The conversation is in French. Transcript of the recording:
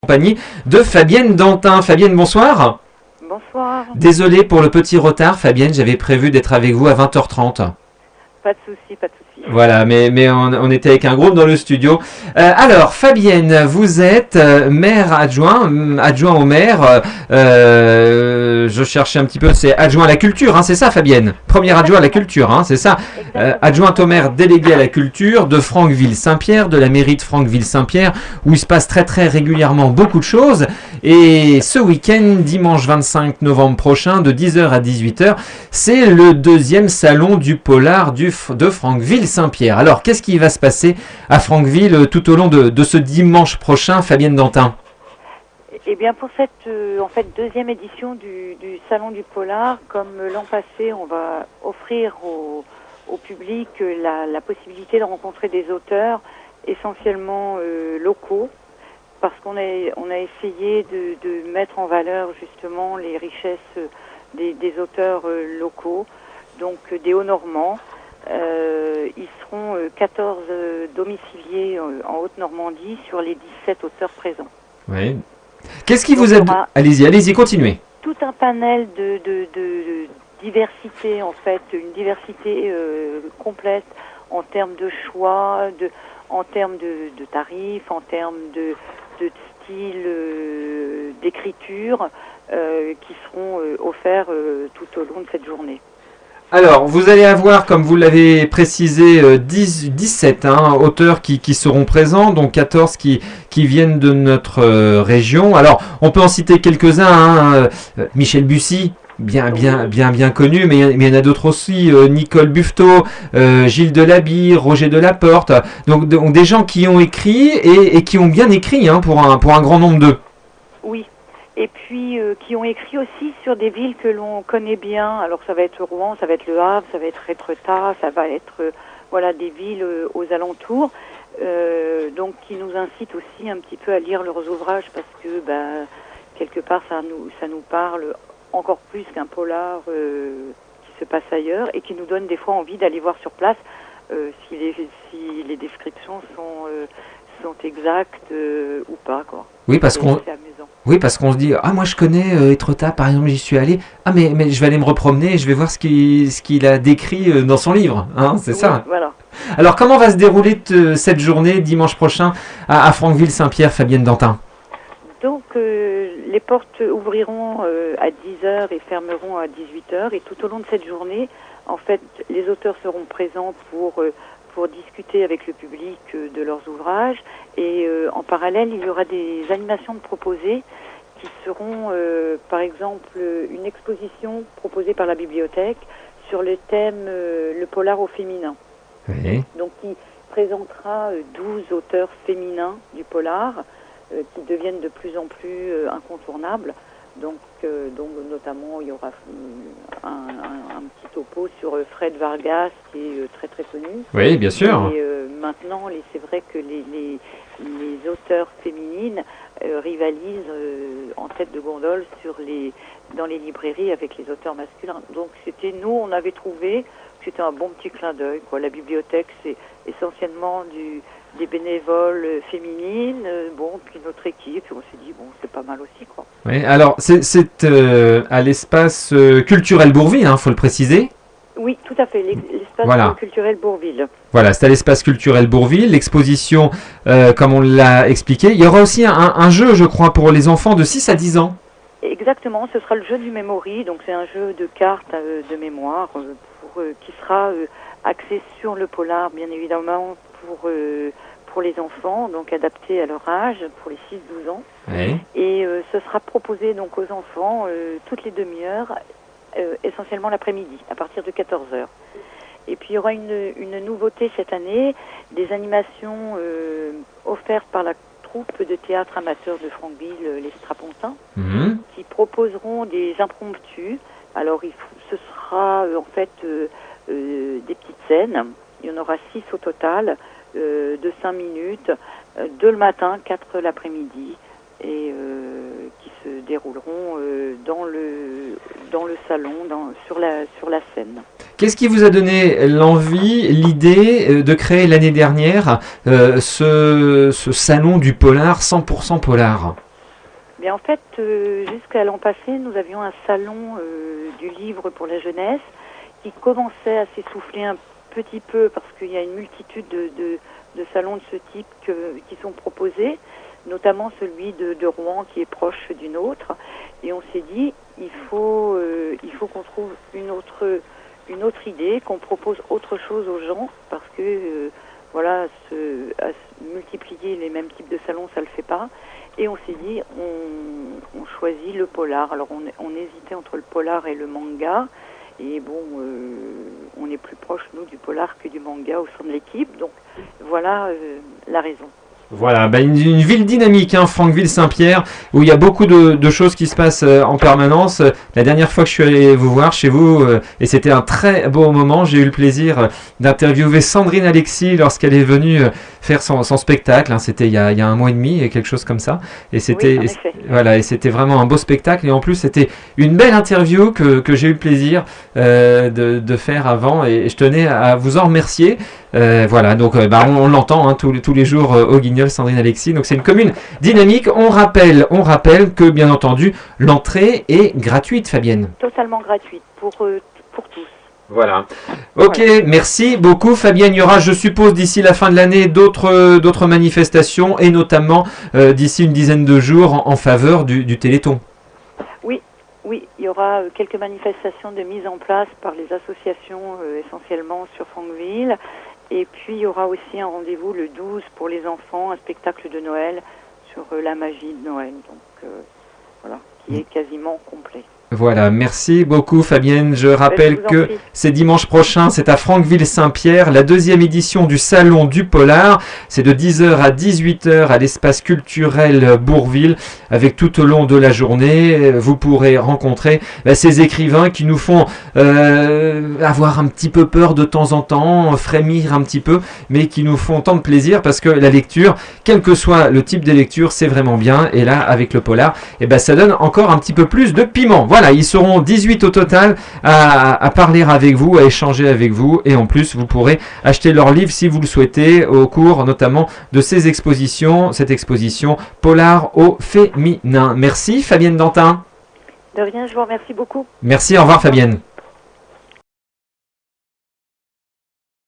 Compagnie de Fabienne Dantin. Fabienne, bonsoir. Bonsoir. Désolé pour le petit retard, Fabienne, j'avais prévu d'être avec vous à 20h30. Pas de souci, pas de souci. Voilà, mais on était avec un groupe dans le studio. Alors, Fabienne, vous êtes maire adjoint au maire. Je cherchais un petit peu, c'est adjoint à la culture, hein, c'est ça, Fabienne? Premier adjoint à la culture, hein, c'est ça. Adjointe au maire délégué à la culture de Franqueville-Saint-Pierre, de la mairie de Franqueville-Saint-Pierre, où il se passe très très régulièrement beaucoup de choses. Et ce week-end, dimanche 25 novembre prochain, de 10h à 18h, c'est le deuxième salon du polar de Franqueville-Saint-Pierre. Alors, qu'est-ce qui va se passer à Franqueville tout au long de ce dimanche prochain, Fabienne Dantin? Eh bien, pour cette deuxième édition du Salon du Polar, comme l'an passé, on va offrir au public la possibilité de rencontrer des auteurs essentiellement locaux, parce qu'on a essayé de mettre en valeur justement les richesses des auteurs locaux, donc des Hauts-Normands. Ils seront 14 domiciliés en Haute-Normandie sur les 17 auteurs présents. Oui. Qu'est-ce qui vous a... Allez-y, continuez. Tout un panel de diversité, en fait, une diversité complète en termes de choix, en termes de tarifs, en termes de style d'écriture, qui seront offerts tout au long de cette journée. Alors, vous allez avoir, comme vous l'avez précisé, 17 auteurs qui seront présents, donc 14 qui viennent de notre région. Alors, on peut en citer quelques-uns. Michel Bussy, bien connu, mais il y en a d'autres aussi. Nicole Buffetot, Gilles Delabille, Roger Delaporte. Donc des gens qui ont écrit et qui ont bien écrit pour un grand nombre d'eux. Oui. Et puis qui ont écrit aussi sur des villes que l'on connaît bien. Alors ça va être Rouen, ça va être Le Havre, ça va être Étretat, ça va être des villes aux alentours. Donc qui nous incitent aussi un petit peu à lire leurs ouvrages parce que quelque part ça nous parle encore plus qu'un polar qui se passe ailleurs et qui nous donne des fois envie d'aller voir sur place si les descriptions sont exactes ou pas, quoi. Oui, parce qu'on se dit, moi je connais Étretat, par exemple, j'y suis allé, mais je vais aller me repromener et je vais voir ce qu'il a décrit dans son livre, c'est ça. Voilà. Alors, comment va se dérouler cette journée, dimanche prochain, à Franqueville-Saint-Pierre, Fabienne Dantin? Donc, les portes ouvriront à 10h et fermeront à 18h, et tout au long de cette journée, en fait, les auteurs seront présents pour discuter avec le public de leurs ouvrages, et en parallèle il y aura des animations de proposées qui seront par exemple une exposition proposée par la bibliothèque sur le thème le polar au féminin. Oui. Donc qui présentera 12 auteurs féminins du polar qui deviennent de plus en plus incontournables. Donc notamment il y aura un petit topo sur Fred Vargas qui est très très connu. Oui, bien sûr. Et maintenant, c'est vrai que les auteurs féminines rivalisent en tête de gondole dans les librairies avec les auteurs masculins. Donc on avait trouvé que c'était un bon petit clin d'œil, quoi. La bibliothèque, c'est essentiellement des bénévoles féminines, puis notre équipe, on s'est dit, c'est pas mal aussi, quoi. Oui, alors, c'est à l'espace culturel Bourville, faut le préciser. Oui, tout à fait, l'espace culturel Bourville. Voilà, c'est à l'espace culturel Bourville, l'exposition, comme on l'a expliqué. Il y aura aussi un jeu, je crois, pour les enfants de 6 à 10 ans. Exactement, ce sera le jeu du Memory, donc c'est un jeu de cartes de mémoire qui sera axé sur le polar, bien évidemment, pour les enfants, donc adapté à leur âge, pour les 6-12 ans. Oui. Et ce sera proposé donc aux enfants toutes les demi-heures, essentiellement l'après-midi, à partir de 14h. Et puis il y aura une nouveauté cette année, des animations offertes par la troupe de théâtre amateur de Franqueville, les Strapontins, qui proposeront des impromptus. Alors ce sera en fait des petites scènes, il y en aura 6 au total, de 5 minutes, 2 le matin, 4 l'après-midi, et qui se dérouleront dans le salon, sur la scène. Qu'est-ce qui vous a donné l'idée de créer l'année dernière ce salon du polar 100% polar? Bien, en fait, jusqu'à l'an passé, nous avions un salon du livre pour la jeunesse qui commençait à s'essouffler un petit peu parce qu'il y a une multitude de salons de ce type qui sont proposés, notamment celui de Rouen qui est proche du nôtre. Et on s'est dit, il faut qu'on trouve une autre idée, qu'on propose autre chose aux gens parce que voilà, multiplier les mêmes types de salons, ça le fait pas. Et on s'est dit, on choisit le polar. Alors on hésitait entre le polar et le manga. Et bon, on est plus proche, nous, du polar que du manga au sein de l'équipe. Donc voilà la raison. Voilà, une ville dynamique, hein, Franqueville-Saint-Pierre, où il y a beaucoup de choses qui se passent en permanence. La dernière fois que je suis allé vous voir chez vous, et c'était un très beau moment, j'ai eu le plaisir d'interviewer Sandrine Alexis lorsqu'elle est venue faire son spectacle. Hein, c'était il y a un mois et demi, quelque chose comme ça. Et c'était, oui, voilà, et c'était vraiment un beau spectacle. Et en plus, c'était une belle interview que j'ai eu le plaisir de faire avant. Et je tenais à vous en remercier. Voilà, donc on l'entend hein, tous les jours au Guignol, Sandrine Alexis. Donc c'est une commune dynamique. On rappelle que bien entendu l'entrée est gratuite, Fabienne. Totalement gratuite pour tous. Voilà. Ok, voilà. Merci beaucoup, Fabienne. Il y aura, je suppose, d'ici la fin de l'année, d'autres manifestations et notamment d'ici une dizaine de jours en faveur du Téléthon. Oui, il y aura quelques manifestations de mise en place par les associations essentiellement sur Franqueville. Et puis il y aura aussi un rendez-vous le 12 pour les enfants, un spectacle de Noël sur la magie de Noël, donc voilà, qui est quasiment complet. Voilà, merci beaucoup Fabienne. Je rappelle que c'est dimanche prochain, c'est à Franqueville-Saint-Pierre, la 2e édition du Salon du Polar. C'est de 10h à 18h à l'espace culturel Bourville. Avec tout au long de la journée, vous pourrez rencontrer ces écrivains qui nous font avoir un petit peu peur de temps en temps, frémir un petit peu, mais qui nous font tant de plaisir parce que la lecture, quel que soit le type de lecture, c'est vraiment bien. Et là, avec le polar, ça donne encore un petit peu plus de piment. Voilà, ils seront 18 au total à parler avec vous, à échanger avec vous. Et en plus, vous pourrez acheter leur livre si vous le souhaitez au cours notamment de cette exposition Polar au féminin. Merci Fabienne Dantin. De rien, je vous remercie beaucoup. Merci, au revoir Fabienne.